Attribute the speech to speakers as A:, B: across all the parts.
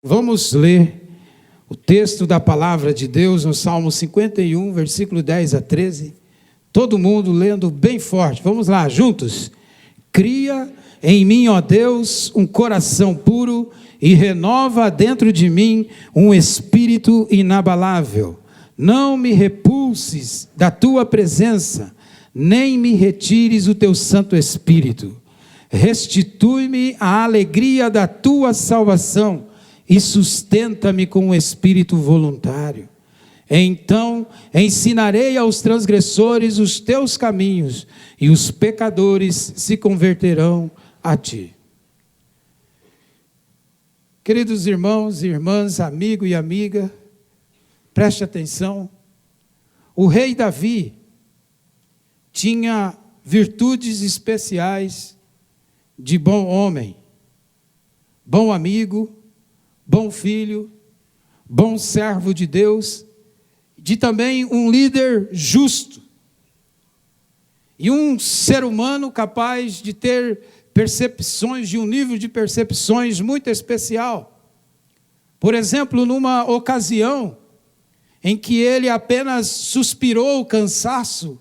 A: Vamos ler o texto da palavra de Deus no Salmo 51, versículo 10 a 13. Todo mundo lendo bem forte. Vamos lá, juntos. Cria em mim, ó Deus, um coração puro e renova dentro de mim um espírito inabalável. Não me repulses da tua presença, nem me retires o teu Santo Espírito. Restitui-me a alegria da tua salvação e sustenta-me com um espírito voluntário. Então ensinarei aos transgressores os teus caminhos, e os pecadores se converterão a ti. Queridos irmãos e irmãs, amigo e amiga, preste atenção. O rei Davi tinha virtudes especiais de bom homem, bom amigo, bom filho, bom servo de Deus, de também um líder justo, e um ser humano capaz de ter percepções, de um nível de percepções muito especial. Por exemplo, numa ocasião em que ele apenas suspirou o cansaço,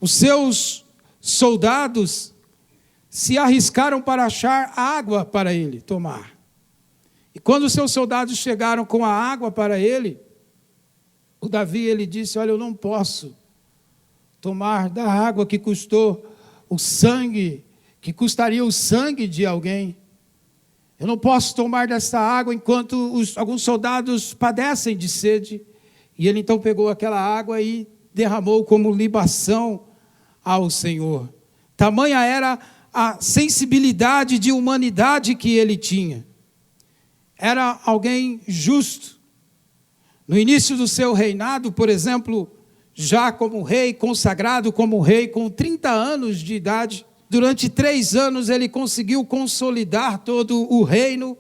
A: os seus soldados se arriscaram para achar água para ele tomar. E quando os seus soldados chegaram com a água para ele, o Davi, ele disse: olha, eu não posso tomar da água que custou o sangue, que custaria o sangue de alguém. Eu não posso tomar dessa água enquanto alguns soldados padecem de sede. E ele então pegou aquela água e derramou como libação ao Senhor. Tamanha era a sensibilidade de humanidade que ele tinha. Era alguém justo. No início do seu reinado, por exemplo, já como rei, consagrado como rei, com 30 anos de idade, durante 3 anos ele conseguiu consolidar todo o reino,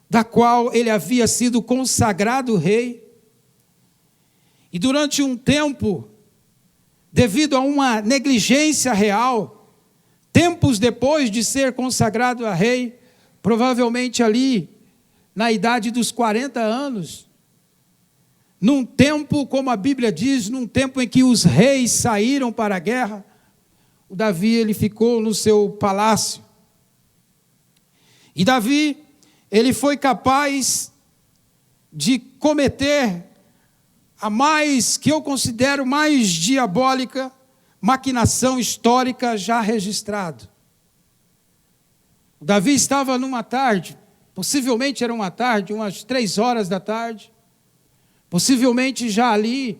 A: da qual ele havia sido consagrado rei. E durante um tempo, devido a uma negligência real, tempos depois de ser consagrado a rei, provavelmente ali, na idade dos 40 anos, num tempo, como a Bíblia diz, num tempo em que os reis saíram para a guerra, o Davi, ele ficou no seu palácio. E Davi, ele foi capaz de cometer a mais, que eu considero mais diabólica, maquinação histórica já registrada. O Davi estava numa tarde, possivelmente era uma tarde, umas 3 horas da tarde, possivelmente já ali,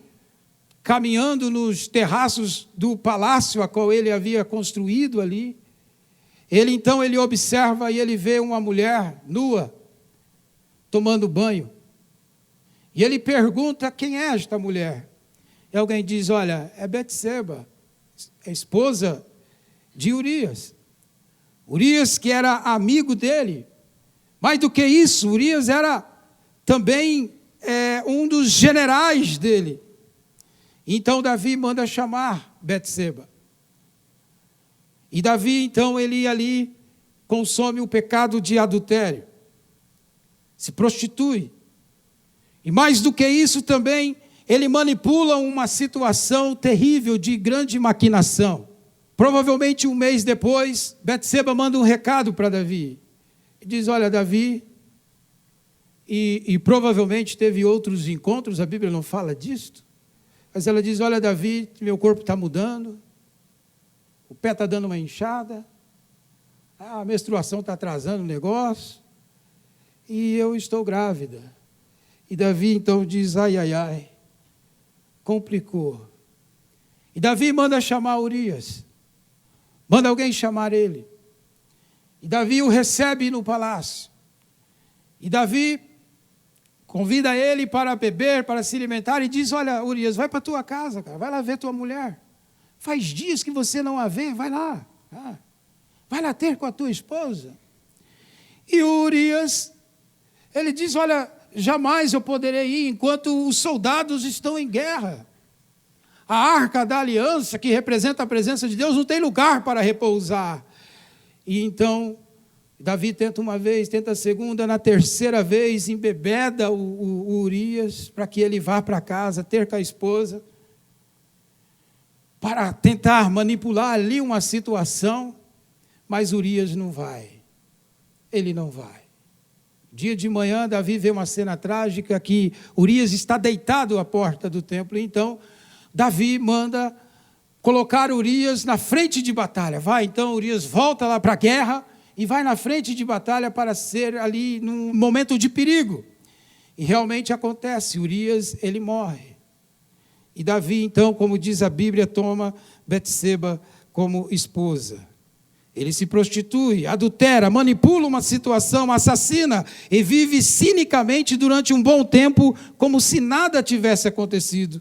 A: caminhando nos terraços do palácio a qual ele havia construído ali. Ele observa e ele vê uma mulher nua, tomando banho. E ele pergunta: quem é esta mulher? E alguém diz: olha, é Betseba, a esposa de Urias. Urias, que era amigo dele. Mais do que isso, Urias era também um dos generais dele. Então Davi manda chamar Betseba. E Davi, então, ele ali consome o pecado de adultério. Se prostitui. E mais do que isso também, ele manipula uma situação terrível de grande maquinação. Provavelmente 1 mês depois, Betseba manda um recado para Davi. E diz: olha, Davi, e provavelmente teve outros encontros, a Bíblia não fala disso, mas ela diz: olha, Davi, meu corpo está mudando, o pé está dando uma inchada, a menstruação está atrasando o negócio, e eu estou grávida. E Davi então diz: ai, ai, ai, complicou. E Davi manda chamar Urias, manda alguém chamar ele. E Davi o recebe no palácio. E Davi convida ele para beber, para se alimentar, e diz: olha, Urias, vai para a tua casa, cara, vai lá ver tua mulher. Faz dias que você não a vê, vai lá. Vai lá ter com a tua esposa. E Urias, ele diz: olha, jamais eu poderei ir enquanto os soldados estão em guerra. A arca da aliança, que representa a presença de Deus, não tem lugar para repousar. E então Davi tenta uma vez, tenta a segunda, na terceira vez embebeda o Urias para que ele vá para casa ter com a esposa, para tentar manipular ali uma situação, mas Urias não vai. Ele não vai. Dia de manhã, Davi vê uma cena trágica que Urias está deitado à porta do templo, então Davi manda colocar Urias na frente de batalha. Vai, então Urias volta lá para a guerra e vai na frente de batalha para ser ali num momento de perigo. E realmente acontece, Urias, ele morre. E Davi, então, como diz a Bíblia, toma Betseba como esposa. Ele se prostitui, adultera, manipula uma situação, assassina e vive cinicamente durante um bom tempo como se nada tivesse acontecido.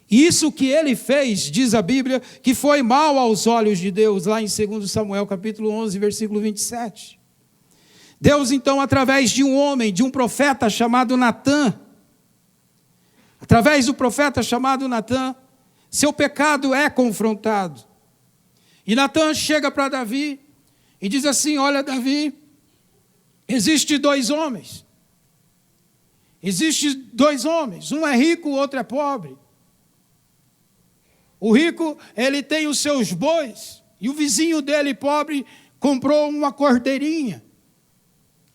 A: Isso que ele fez, diz a Bíblia, que foi mal aos olhos de Deus, lá em 2 Samuel, capítulo 11, versículo 27. Deus, então, através de um homem, de um profeta chamado Natã, através do profeta chamado Natã, seu pecado é confrontado. E Natã chega para Davi e diz assim: olha, Davi, existem dois homens. Existem dois homens, um é rico, o outro é pobre. O rico, ele tem os seus bois, e o vizinho dele, pobre, comprou uma cordeirinha.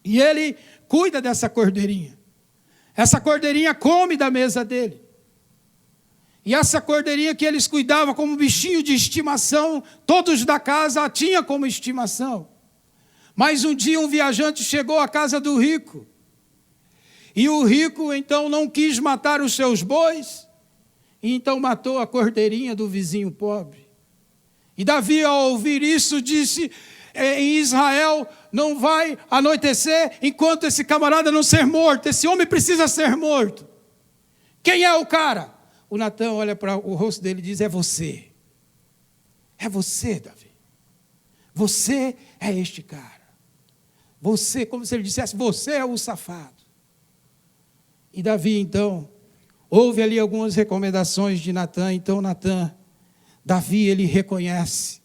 A: E ele cuida dessa cordeirinha. Essa cordeirinha come da mesa dele. E essa cordeirinha que eles cuidavam como bichinho de estimação, todos da casa a tinham como estimação. Mas um dia um viajante chegou à casa do rico. E o rico, então, não quis matar os seus bois, e então matou a cordeirinha do vizinho pobre. E Davi, ao ouvir isso, disse: em Israel não vai anoitecer enquanto esse camarada não ser morto. Esse homem precisa ser morto. Quem é o cara? O Natã olha para o rosto dele e diz: é você. É você, Davi. Você é este cara. Você, como se ele dissesse, você é o safado. E Davi, então, houve ali algumas recomendações de Natã. Então, Davi, ele reconhece.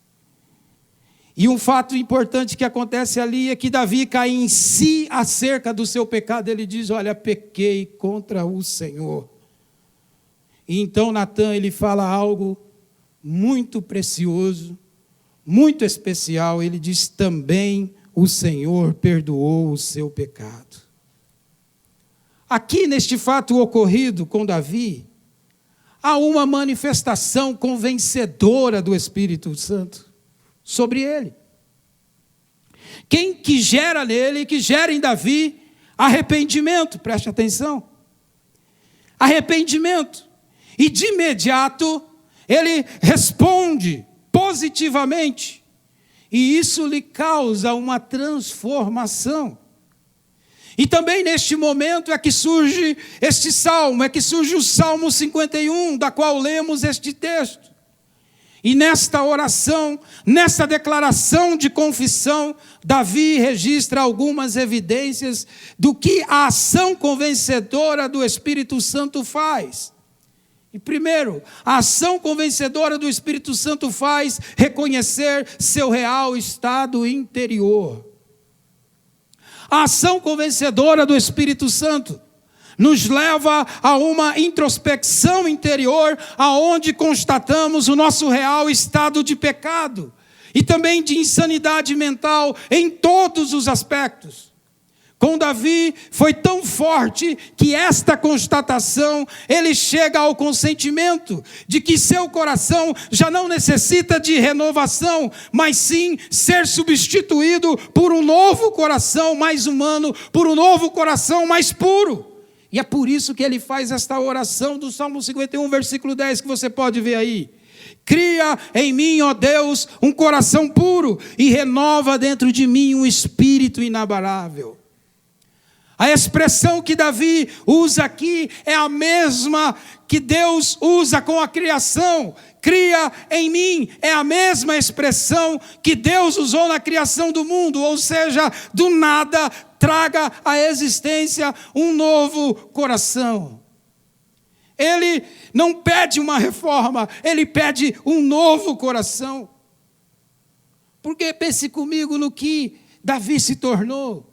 A: E um fato importante que acontece ali é que Davi cai em si acerca do seu pecado. Ele diz: olha, pequei contra o Senhor. E então Natã, ele fala algo muito precioso, muito especial. Ele diz: também o Senhor perdoou o seu pecado. Aqui neste fato ocorrido com Davi, há uma manifestação convencedora do Espírito Santo sobre ele. Quem que gera nele, que gera em Davi arrependimento, preste atenção. Arrependimento. E de imediato ele responde positivamente. E isso lhe causa uma transformação. E também neste momento é que surge este salmo, é que surge o Salmo 51, da qual lemos este texto. E nesta oração, nesta declaração de confissão, Davi registra algumas evidências do que a ação convencedora do Espírito Santo faz. E primeiro, a ação convencedora do Espírito Santo faz reconhecer seu real estado interior. A ação convencedora do Espírito Santo nos leva a uma introspecção interior, aonde constatamos o nosso real estado de pecado e também de insanidade mental em todos os aspectos. Com Davi foi tão forte que esta constatação, ele chega ao consentimento de que seu coração já não necessita de renovação, mas sim ser substituído por um novo coração mais humano, por um novo coração mais puro. E é por isso que ele faz esta oração do Salmo 51, versículo 10, que você pode ver aí. Cria em mim, ó Deus, um coração puro e renova dentro de mim um espírito inabalável. A expressão que Davi usa aqui é a mesma que Deus usa com a criação. Cria em mim é a mesma expressão que Deus usou na criação do mundo, ou seja, do nada traga à existência um novo coração. Ele não pede uma reforma, ele pede um novo coração. Porque pense comigo no que Davi se tornou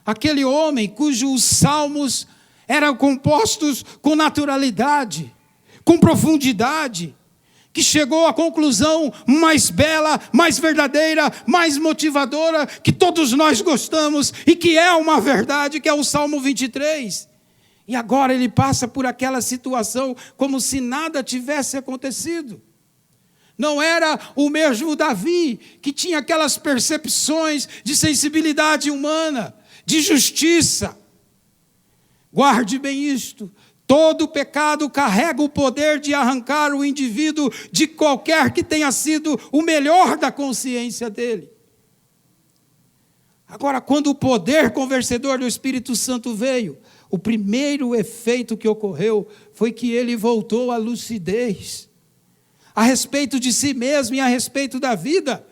A: aquele homem cujos salmos eram compostos com naturalidade, com profundidade, que chegou à conclusão mais bela, mais verdadeira, mais motivadora, que todos nós gostamos e que é uma verdade, que é o Salmo 23. E agora ele passa por aquela situação como se nada tivesse acontecido. Não era o mesmo Davi que tinha aquelas percepções de sensibilidade humana, de justiça. Guarde bem isto. Todo pecado carrega o poder de arrancar o indivíduo de qualquer que tenha sido o melhor da consciência dele. Agora, quando o poder convencedor do Espírito Santo veio, o primeiro efeito que ocorreu foi que ele voltou à lucidez a respeito de si mesmo e a respeito da vida.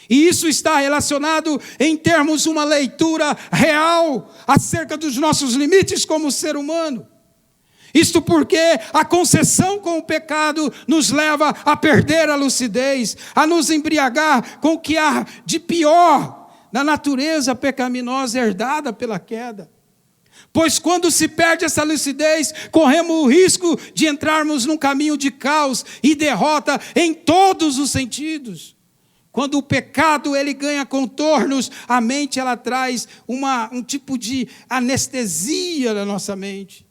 A: E isso está relacionado em termos de uma leitura real acerca dos nossos limites como ser humano. Isto porque a concessão com o pecado nos leva a perder a lucidez, a nos embriagar com o que há de pior na natureza pecaminosa herdada pela queda. Pois quando se perde essa lucidez, corremos o risco de entrarmos num caminho de caos e derrota em todos os sentidos. Quando o pecado ele ganha contornos, a mente ela traz um tipo de anestesia na nossa mente.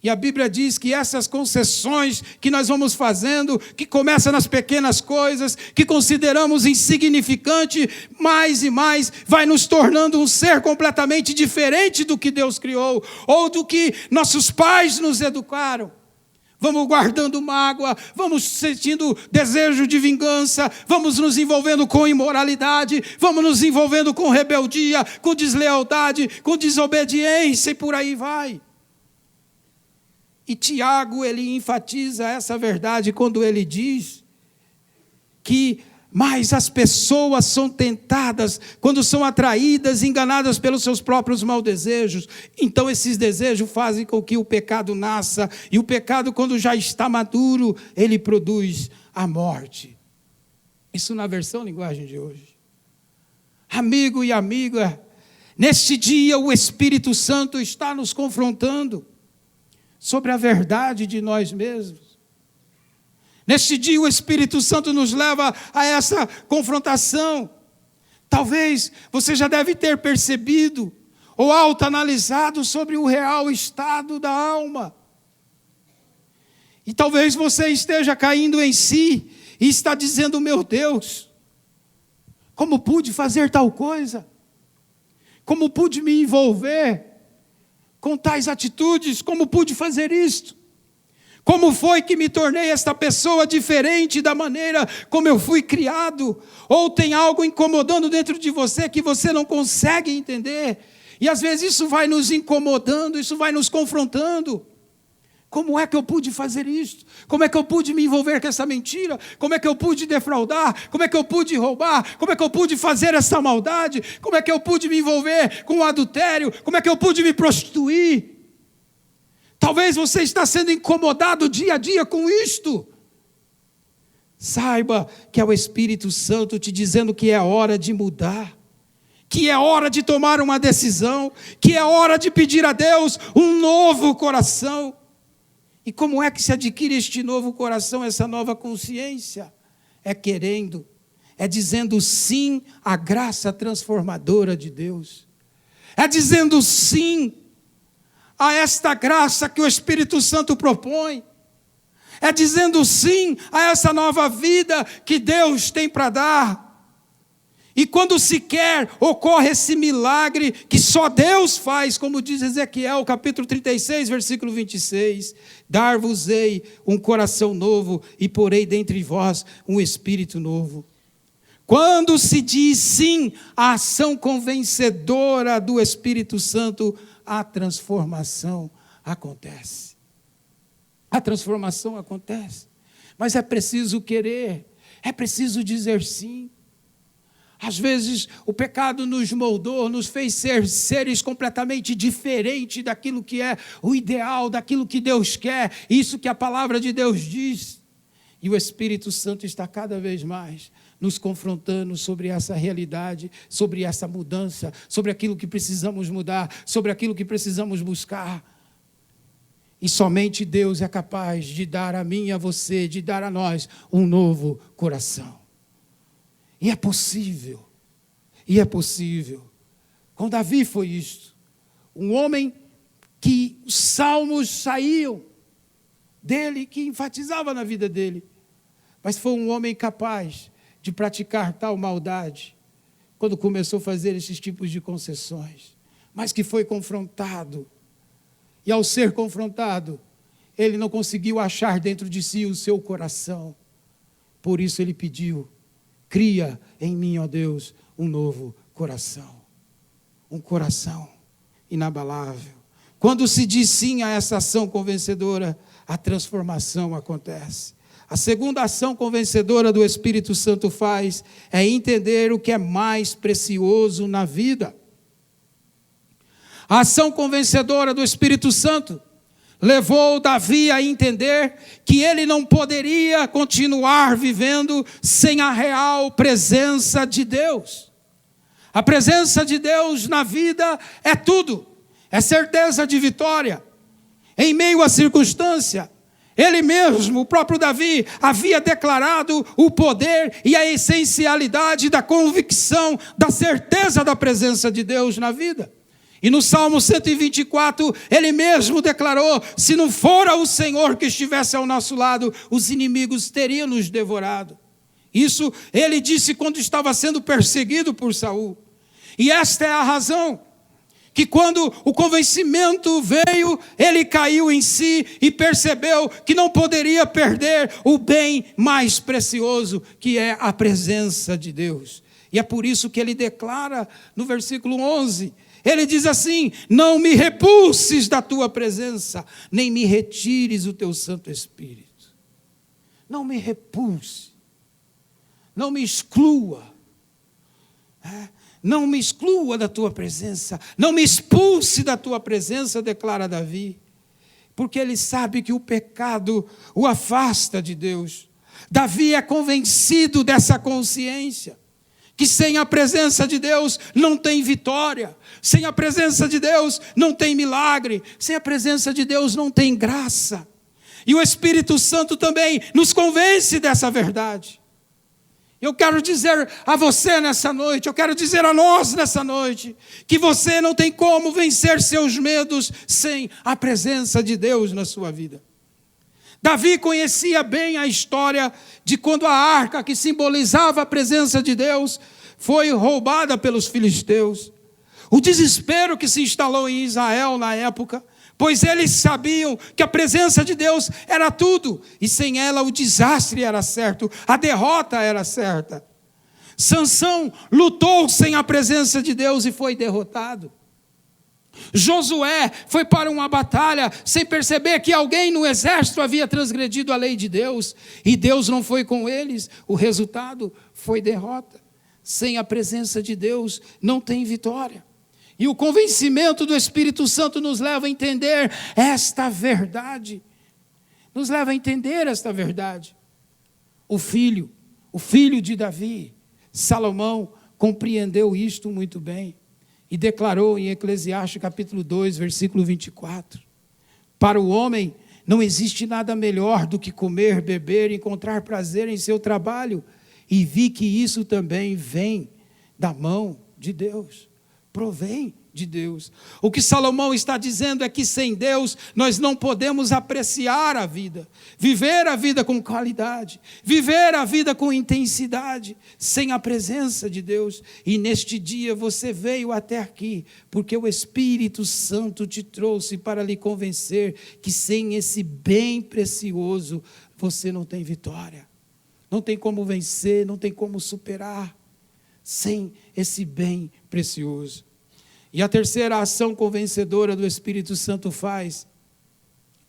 A: E a Bíblia diz que essas concessões que nós vamos fazendo, que começam nas pequenas coisas, que consideramos insignificante, mais e mais vai nos tornando um ser completamente diferente do que Deus criou, ou do que nossos pais nos educaram. Vamos guardando mágoa, vamos sentindo desejo de vingança, vamos nos envolvendo com imoralidade, vamos nos envolvendo com rebeldia, com deslealdade, com desobediência e por aí vai. E Tiago, ele enfatiza essa verdade quando ele diz que mais as pessoas são tentadas quando são atraídas, enganadas pelos seus próprios maus desejos. Então esses desejos fazem com que o pecado nasça, e o pecado, quando já está maduro, ele produz a morte. Isso na versão linguagem de hoje. Amigo e amiga, neste dia o Espírito Santo está nos confrontando sobre a verdade de nós mesmos. Neste dia o Espírito Santo nos leva a essa confrontação. Talvez você já deve ter percebido ou autoanalisado sobre o real estado da alma. E talvez você esteja caindo em si e está dizendo: meu Deus, como pude fazer tal coisa? Como pude me envolver com tais atitudes? Como pude fazer isto? Como foi que me tornei esta pessoa diferente da maneira como eu fui criado? Ou tem algo incomodando dentro de você que você não consegue entender? E às vezes isso vai nos incomodando, isso vai nos confrontando. Como é que eu pude fazer isso? Como é que eu pude me envolver com essa mentira? Como é que eu pude defraudar? Como é que eu pude roubar? Como é que eu pude fazer essa maldade? Como é que eu pude me envolver com o adultério? Como é que eu pude me prostituir? Talvez você está sendo incomodado dia a dia com isto. Saiba que é o Espírito Santo te dizendo que é hora de mudar, que é hora de tomar uma decisão, que é hora de pedir a Deus um novo coração. E como é que se adquire este novo coração, essa nova consciência? É querendo, é dizendo sim à graça transformadora de Deus. É dizendo sim a esta graça que o Espírito Santo propõe. É dizendo sim a essa nova vida que Deus tem para dar. E quando se quer, ocorre esse milagre que só Deus faz, como diz Ezequiel, capítulo 36, versículo 26. Dar-vos-ei um coração novo e porei dentre vós um espírito novo. Quando se diz sim à ação convencedora do Espírito Santo, a transformação acontece. A transformação acontece. Mas é preciso querer, é preciso dizer sim. Às vezes o pecado nos moldou, nos fez ser seres completamente diferentes daquilo que é o ideal, daquilo que Deus quer, isso que a palavra de Deus diz. E o Espírito Santo está cada vez mais nos confrontando sobre essa realidade, sobre essa mudança, sobre aquilo que precisamos mudar, sobre aquilo que precisamos buscar. E somente Deus é capaz de dar a mim e a você, de dar a nós um novo coração. E é possível. Com Davi foi isto. Um homem que os salmos saíam dele, que enfatizava na vida dele. Mas foi um homem capaz de praticar tal maldade, quando começou a fazer esses tipos de concessões. Mas que foi confrontado. E ao ser confrontado, ele não conseguiu achar dentro de si o seu coração. Por isso ele pediu: cria em mim, ó Deus, um novo coração. Um coração inabalável. Quando se diz sim a essa ação convencedora, a transformação acontece. A segunda ação convencedora do Espírito Santo faz é entender o que é mais precioso na vida. A ação convencedora do Espírito Santo levou Davi a entender que ele não poderia continuar vivendo sem a real presença de Deus. A presença de Deus na vida é tudo, é certeza de vitória. Em meio à circunstância, ele mesmo, o próprio Davi, havia declarado o poder e a essencialidade da convicção, da certeza da presença de Deus na vida. E no Salmo 124, ele mesmo declarou: se não fora o Senhor que estivesse ao nosso lado, os inimigos teriam nos devorado. Isso ele disse quando estava sendo perseguido por Saul. E esta é a razão que quando o convencimento veio, ele caiu em si e percebeu que não poderia perder o bem mais precioso, que é a presença de Deus. E é por isso que ele declara no versículo 11, ele diz assim: não me repulses da tua presença, nem me retires o teu Santo Espírito. Não me repulse, não me exclua, não me exclua da tua presença, não me expulse da tua presença, declara Davi, porque ele sabe que o pecado o afasta de Deus. Davi é convencido dessa consciência, que sem a presença de Deus não tem vitória, sem a presença de Deus não tem milagre, sem a presença de Deus não tem graça. E o Espírito Santo também nos convence dessa verdade. Eu quero dizer a você nessa noite, eu quero dizer a nós nessa noite, que você não tem como vencer seus medos sem a presença de Deus na sua vida. Davi conhecia bem a história de quando a arca, que simbolizava a presença de Deus, foi roubada pelos filisteus. O desespero que se instalou em Israel na época, pois eles sabiam que a presença de Deus era tudo, e sem ela o desastre era certo, a derrota era certa. Sansão lutou sem a presença de Deus e foi derrotado. Josué foi para uma batalha sem perceber que alguém no exército havia transgredido a lei de Deus, e Deus não foi com eles, o resultado foi derrota. Sem a presença de Deus não tem vitória. E o convencimento do Espírito Santo nos leva a entender esta verdade. Nos leva a entender esta verdade. O filho de Davi, Salomão, compreendeu isto muito bem. E declarou em Eclesiastes capítulo 2, versículo 24. Para o homem não existe nada melhor do que comer, beber e encontrar prazer em seu trabalho. E vi que isso também vem da mão de Deus. Provém de Deus. O que Salomão está dizendo é que sem Deus nós não podemos apreciar a vida, viver a vida com qualidade, viver a vida com intensidade, sem a presença de Deus. E neste dia você veio até aqui, porque o Espírito Santo te trouxe para lhe convencer que sem esse bem precioso você não tem vitória, não tem como vencer, não tem como superar, sem esse bem precioso. E a terceira ação convencedora do Espírito Santo faz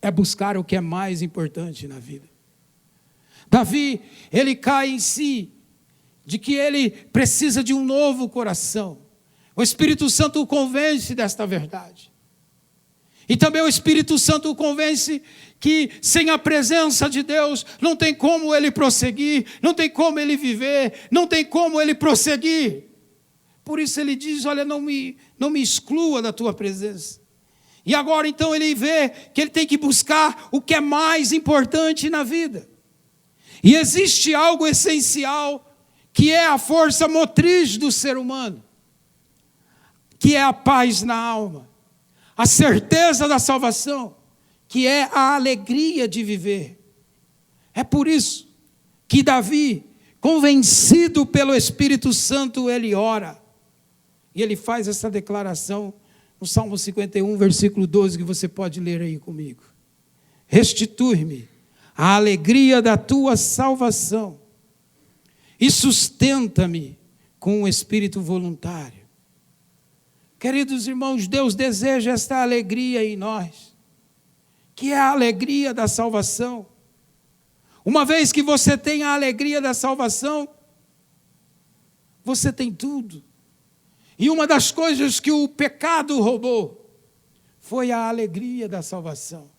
A: é buscar o que é mais importante na vida. Davi, ele cai em si, de que ele precisa de um novo coração. O Espírito Santo o convence desta verdade. E também o Espírito Santo o convence que sem a presença de Deus não tem como ele prosseguir, não tem como ele viver, não tem como ele prosseguir. Por isso ele diz, olha, não me exclua da tua presença. E agora então ele vê que ele tem que buscar o que é mais importante na vida. E existe algo essencial, que é a força motriz do ser humano, que é a paz na alma, a certeza da salvação, que é a alegria de viver. É por isso que Davi, convencido pelo Espírito Santo, ele ora. E ele faz essa declaração no Salmo 51, versículo 12, que você pode ler aí comigo. Restitui-me a alegria da tua salvação e sustenta-me com um espírito voluntário. Queridos irmãos, Deus deseja esta alegria em nós, que é a alegria da salvação. Uma vez que você tem a alegria da salvação, você tem tudo. E uma das coisas que o pecado roubou foi a alegria da salvação.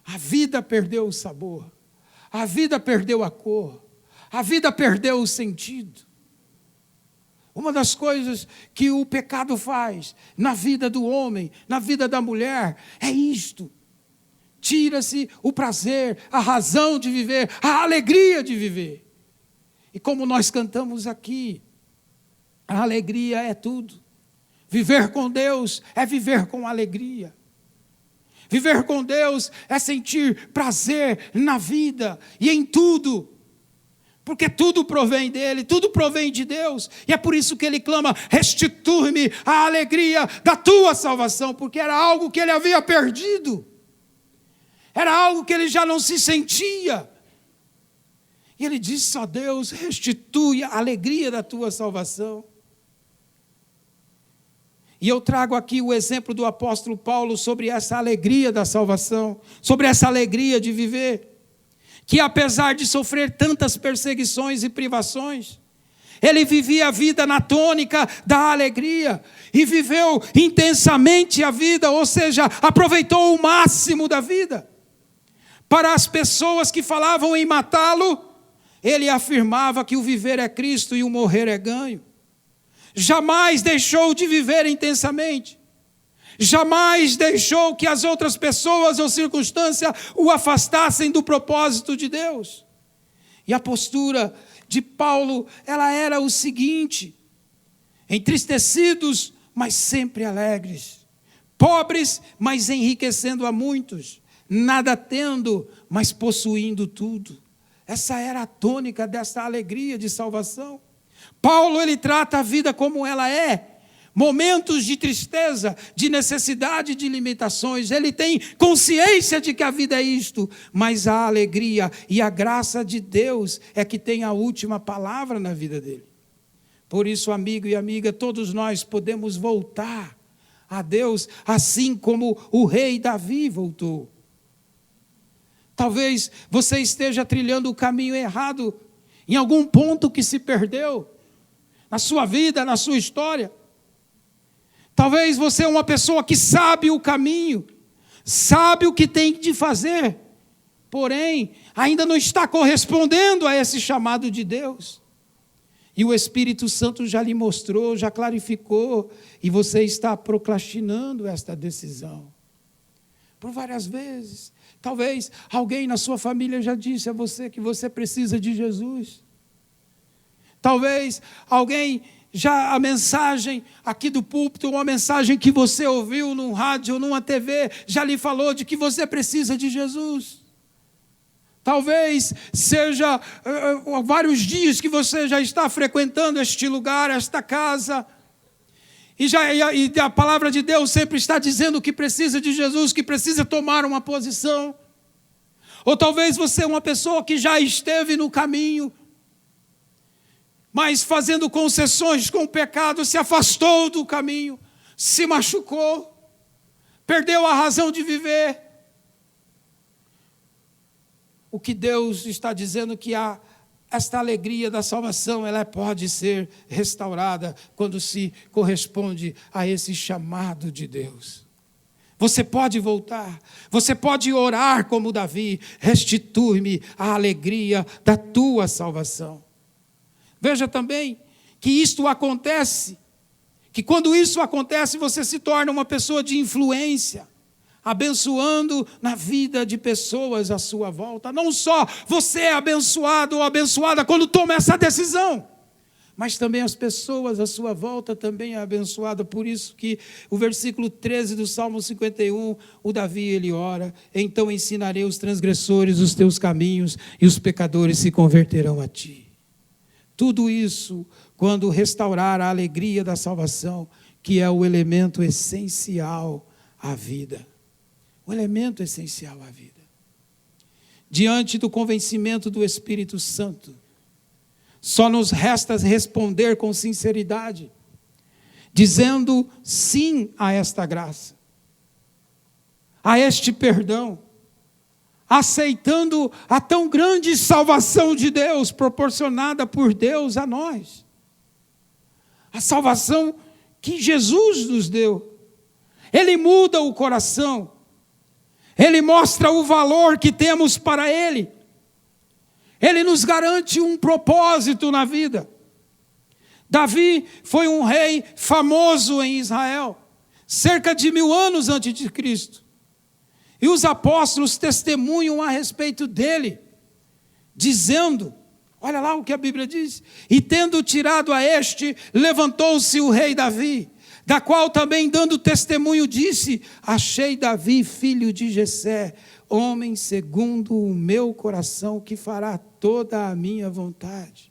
A: A vida perdeu o sabor, a vida perdeu a cor, a vida perdeu o sentido. Uma das coisas que o pecado faz na vida do homem, na vida da mulher, é isto. Tira-se o prazer, a razão de viver, a alegria de viver. E como nós cantamos aqui, a alegria é tudo. Viver com Deus é viver com alegria. Viver com Deus é sentir prazer na vida e em tudo. Porque tudo provém dele, tudo provém de Deus. E é por isso que ele clama, restitui-me a alegria da tua salvação. Porque era algo que ele havia perdido. Era algo que ele já não se sentia. E ele disse a Deus, restitui a alegria da tua salvação. E eu trago aqui o exemplo do apóstolo Paulo sobre essa alegria da salvação, sobre essa alegria de viver, que apesar de sofrer tantas perseguições e privações, ele vivia a vida na tônica da alegria, e viveu intensamente a vida, ou seja, aproveitou o máximo da vida. Para as pessoas que falavam em matá-lo, ele afirmava que o viver é Cristo e o morrer é ganho. Jamais deixou de viver intensamente. Jamais deixou que as outras pessoas ou circunstâncias o afastassem do propósito de Deus. E a postura de Paulo, ela era o seguinte: entristecidos, mas sempre alegres. Pobres, mas enriquecendo a muitos. Nada tendo, mas possuindo tudo. Essa era a tônica dessa alegria de salvação. Paulo, ele trata a vida como ela é. Momentos de tristeza, de necessidade, de limitações. Ele tem consciência de que a vida é isto. Mas a alegria e a graça de Deus é que tem a última palavra na vida dele. Por isso, amigo e amiga, todos nós podemos voltar a Deus, assim como o rei Davi voltou. Talvez você esteja trilhando o caminho errado, em algum ponto que se perdeu, na sua vida, na sua história. Talvez você é uma pessoa que sabe o caminho, sabe o que tem de fazer, porém, ainda não está correspondendo a esse chamado de Deus. E o Espírito Santo já lhe mostrou, já clarificou, e você está procrastinando esta decisão. Por várias vezes. Talvez alguém na sua família já disse a você que você precisa de Jesus. Talvez alguém já, a mensagem aqui do púlpito, uma mensagem que você ouviu num rádio ou numa TV, já lhe falou de que você precisa de Jesus. Talvez seja vários dias que você já está frequentando este lugar, esta casa, e a palavra de Deus sempre está dizendo que precisa de Jesus, que precisa tomar uma posição. Ou talvez você é uma pessoa que já esteve no caminho, mas fazendo concessões com o pecado, se afastou do caminho, se machucou, perdeu a razão de viver. O que Deus está dizendo que esta alegria da salvação, ela pode ser restaurada quando se corresponde a esse chamado de Deus. Você pode voltar, você pode orar como Davi, restitui-me a alegria da tua salvação. Veja também que isto acontece, que quando isso acontece, você se torna uma pessoa de influência, abençoando na vida de pessoas à sua volta. Não só você é abençoado ou abençoada quando toma essa decisão, mas também as pessoas à sua volta também é abençoada. Por isso que o versículo 13 do Salmo 51, o Davi, ele ora: então ensinarei os transgressores os teus caminhos, e os pecadores se converterão a ti. Tudo isso quando restaurar a alegria da salvação, que é o elemento essencial à vida. O elemento essencial à vida. Diante do convencimento do Espírito Santo, só nos resta responder com sinceridade, dizendo sim a esta graça, a este perdão, aceitando a tão grande salvação de Deus, proporcionada por Deus a nós. A salvação que Jesus nos deu. Ele muda o coração, Ele mostra o valor que temos para Ele. Ele nos garante um propósito na vida. Davi foi um rei famoso em Israel, cerca de 1000 anos antes de Cristo. E os apóstolos testemunham a respeito dele, dizendo, olha lá o que a Bíblia diz: e tendo tirado a este, levantou-se o rei Davi, da qual também dando testemunho disse: achei Davi, filho de Jessé, homem segundo o meu coração, que fará toda a minha vontade.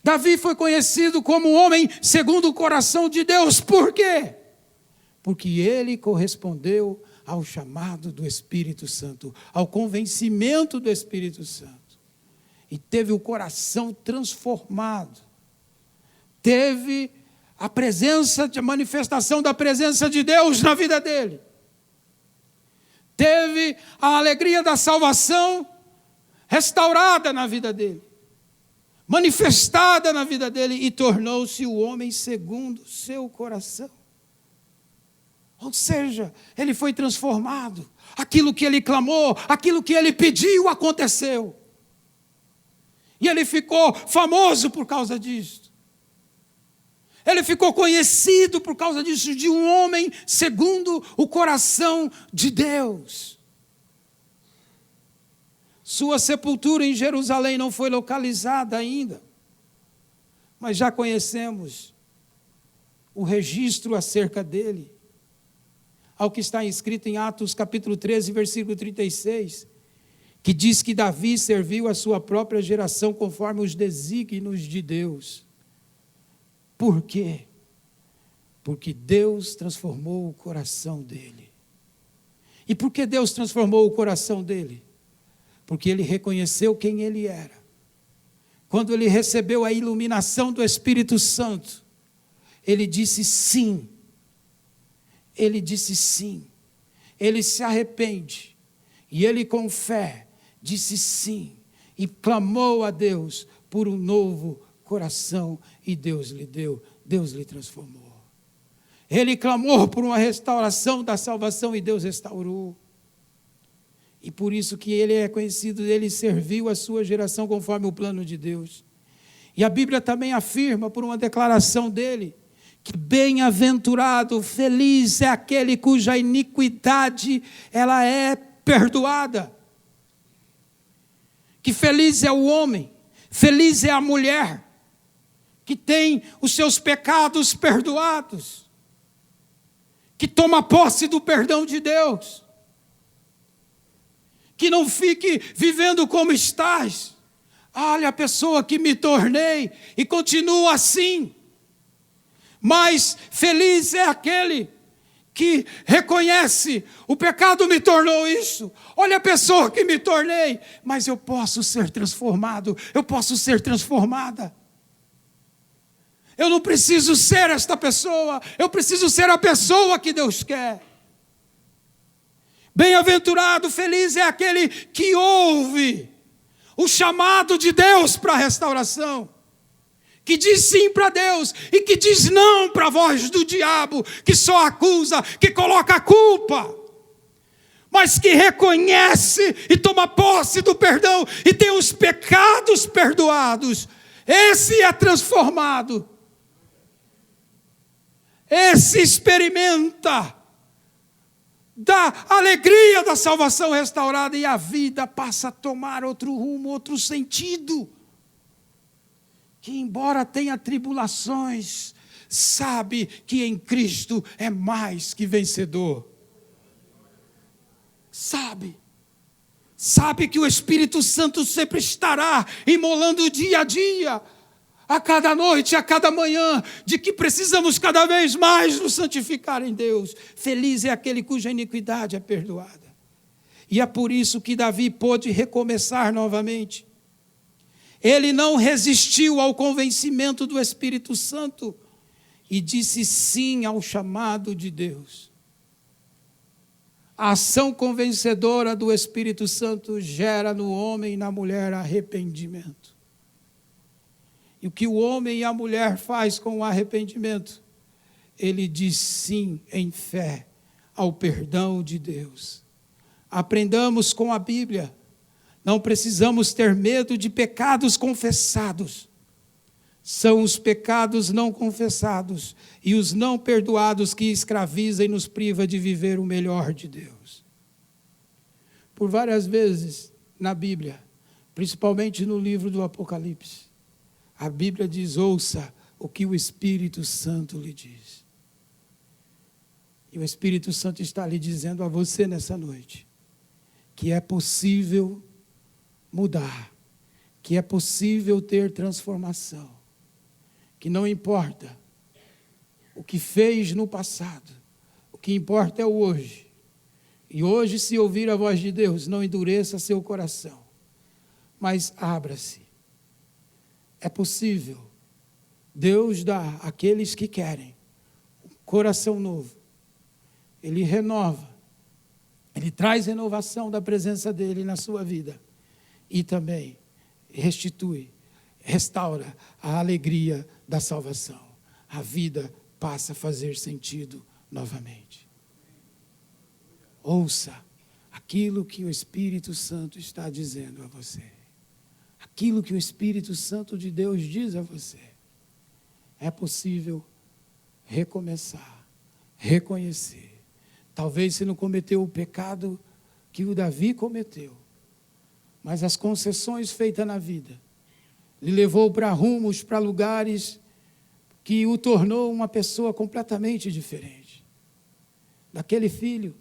A: Davi foi conhecido como homem segundo o coração de Deus. Por quê? Porque ele correspondeu ao chamado do Espírito Santo, ao convencimento do Espírito Santo. E teve o coração transformado. Teve a manifestação da presença de Deus na vida dele. Teve a alegria da salvação restaurada na vida dele, manifestada na vida dele, e tornou-se o homem segundo o seu coração. Ou seja, ele foi transformado. Aquilo que ele clamou, aquilo que ele pediu, aconteceu. E ele ficou famoso por causa disso. Ele ficou conhecido por causa disso, de um homem segundo o coração de Deus. Sua sepultura em Jerusalém não foi localizada ainda, mas já conhecemos o registro acerca dele, ao que está escrito em Atos capítulo 13, versículo 36, que diz que Davi serviu a sua própria geração conforme os desígnios de Deus. Por quê? Porque Deus transformou o coração dele. E por que Deus transformou o coração dele? Porque ele reconheceu quem ele era. Quando ele recebeu a iluminação do Espírito Santo, ele disse sim. Ele disse sim. Ele se arrepende. E ele, com fé, disse sim. E clamou a Deus por um novo coração. E Deus lhe deu. Deus lhe transformou. Ele clamou por uma restauração da salvação e Deus restaurou. E por isso que ele é conhecido, ele serviu a sua geração conforme o plano de Deus. E a Bíblia também afirma, por uma declaração dele, que bem-aventurado, feliz é aquele cuja iniquidade ela é perdoada. Que feliz é o homem, feliz é a mulher, que tem os seus pecados perdoados, que toma posse do perdão de Deus, que não fique vivendo como estás. Olha a pessoa que me tornei e continuo assim. Mas feliz é aquele que reconhece: o pecado me tornou isso. Olha a pessoa que me tornei, mas eu posso ser transformado, eu posso ser transformada. Eu não preciso ser esta pessoa, eu preciso ser a pessoa que Deus quer. Bem-aventurado, feliz é aquele que ouve o chamado de Deus para a restauração, que diz sim para Deus e que diz não para a voz do diabo, que só acusa, que coloca a culpa, mas que reconhece e toma posse do perdão e tem os pecados perdoados. Esse é transformado. Esse experimenta da alegria da salvação restaurada e a vida passa a tomar outro rumo, outro sentido. Que embora tenha tribulações, sabe que em Cristo é mais que vencedor. Sabe que o Espírito Santo sempre estará imolando dia a dia, a cada noite, a cada manhã, de que precisamos cada vez mais nos santificar em Deus. Feliz é aquele cuja iniquidade é perdoada. E é por isso que Davi pôde recomeçar novamente. Ele não resistiu ao convencimento do Espírito Santo e disse sim ao chamado de Deus. A ação convencedora do Espírito Santo gera no homem e na mulher arrependimento. E o que o homem e a mulher faz com o arrependimento? Ele diz sim em fé ao perdão de Deus. Aprendamos com a Bíblia. Não precisamos ter medo de pecados confessados. São os pecados não confessados e os não perdoados que escravizam e nos privam de viver o melhor de Deus. Por várias vezes na Bíblia, principalmente no livro do Apocalipse, a Bíblia diz: ouça o que o Espírito Santo lhe diz. E o Espírito Santo está lhe dizendo a você nessa noite que é possível mudar, que é possível ter transformação, que não importa o que fez no passado, o que importa é o hoje. E hoje, se ouvir a voz de Deus, não endureça seu coração, mas abra-se. É possível. Deus dá àqueles que querem um coração novo. Ele renova. Ele traz renovação da presença dele na sua vida. E também restitui, restaura a alegria da salvação. A vida passa a fazer sentido novamente. Ouça aquilo que o Espírito Santo está dizendo a você. Aquilo que o Espírito Santo de Deus diz a você. É possível recomeçar, reconhecer. Talvez você não cometeu o pecado que o Davi cometeu, mas as concessões feitas na vida lhe levou para rumos, para lugares que o tornou uma pessoa completamente diferente. Daquele filho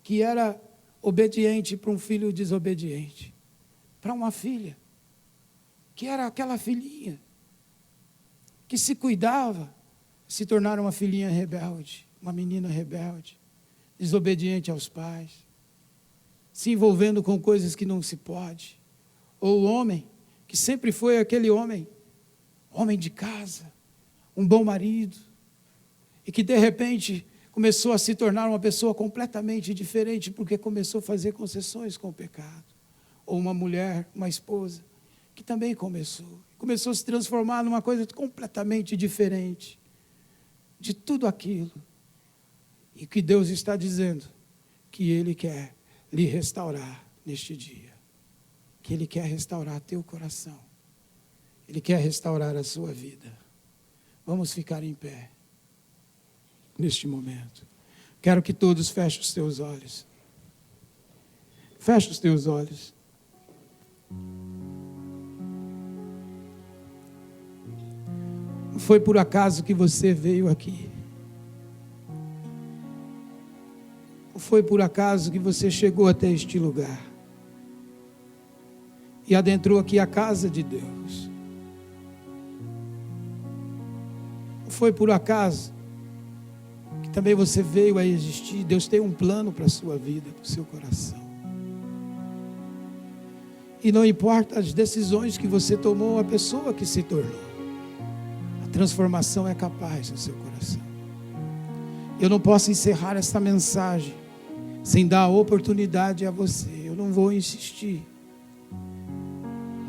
A: que era obediente para um filho desobediente, para uma filha que era aquela filhinha que se cuidava, se tornar uma filhinha rebelde, uma menina rebelde, desobediente aos pais, se envolvendo com coisas que não se pode. Ou o homem, que sempre foi aquele homem de casa, um bom marido, e que de repente começou a se tornar uma pessoa completamente diferente, porque começou a fazer concessões com o pecado. Ou uma mulher, uma esposa, que também começou a se transformar numa coisa completamente diferente de tudo aquilo. E que Deus está dizendo que Ele quer lhe restaurar neste dia. Que Ele quer restaurar teu coração. Ele quer restaurar a sua vida. Vamos ficar em pé neste momento. Quero que todos fechem os teus olhos. Feche os teus olhos. Não foi por acaso que você veio aqui. Não foi por acaso que você chegou até este lugar e adentrou aqui a casa de Deus. Não foi por acaso que também você veio a existir. Deus tem um plano para a sua vida, para o seu coração. E não importa as decisões que você tomou, a pessoa que se tornou, a transformação é capaz no seu coração. Eu não posso encerrar esta mensagem sem dar a oportunidade a você. Eu não vou insistir.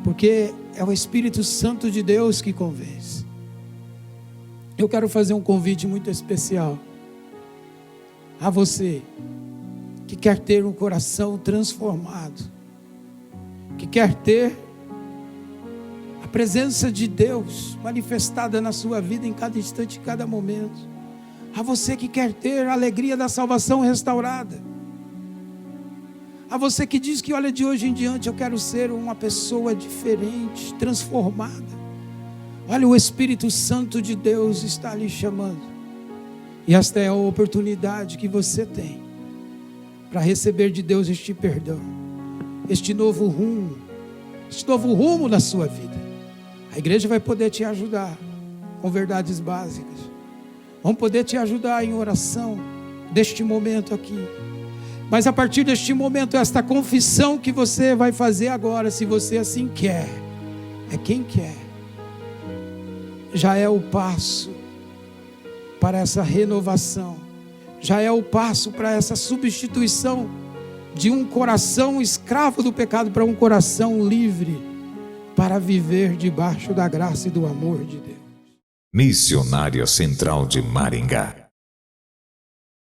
A: porque é o Espírito Santo de Deus que convence. Eu quero fazer um convite muito especial a você que quer ter um coração transformado, que quer ter a presença de Deus manifestada na sua vida em cada instante, em cada momento. A você que quer ter a alegria da salvação restaurada. A você que diz que, olha, de hoje em diante eu quero ser uma pessoa diferente, transformada. Olha, o Espírito Santo de Deus está lhe chamando. E esta é a oportunidade que você tem para receber de Deus este perdão, este novo rumo na sua vida. A igreja vai poder te ajudar com verdades básicas. Vamos poder te ajudar em oração deste momento aqui. Mas a partir deste momento, esta confissão que você vai fazer agora, se você assim quer, é quem quer, já é o passo para essa renovação, já é o passo para essa substituição de um coração escravo do pecado para um coração livre, para viver debaixo da graça e do amor de Deus.
B: Missionária Central de Maringá.